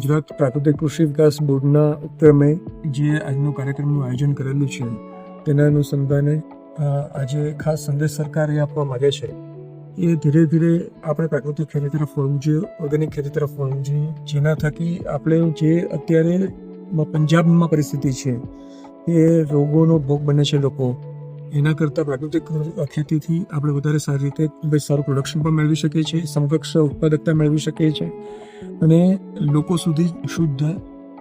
ગુજરાત પ્રાકૃતિક કૃષિ વિકાસ બોર્ડના ઉપક્રમે જે આજનો કાર્યક્રમનું આયોજન કરેલું છે તેના અનુસંધાને આજે ખાસ સંદેશ સરકાર એ આપવા માગે છે એ ધીરે ધીરે આપણે પ્રાકૃતિક ખેતી તરફ વળવું જોઈએ, ઓર્ગેનિક ખેતી તરફ વળવું જોઈએ, જેના થકી આપણે જે અત્યારે પંજાબમાં પરિસ્થિતિ છે એ રોગોનો ભોગ બને છે લોકો, એના કરતાં પ્રાકૃતિક ખેતીથી આપણે વધારે સારી રીતે ખૂબ જ સારું પ્રોડક્શન પણ મેળવી શકીએ છીએ, સમકક્ષ ઉત્પાદકતા મેળવી શકીએ છીએ અને લોકો સુધી શુદ્ધ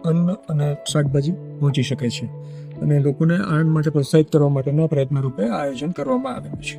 અન્ન અને શાકભાજી પહોંચી શકે છે અને લોકોને આનંદ માટે પ્રોત્સાહિત કરવા માટેના પ્રયત્ન રૂપે આયોજન કરવામાં આવેલું છે.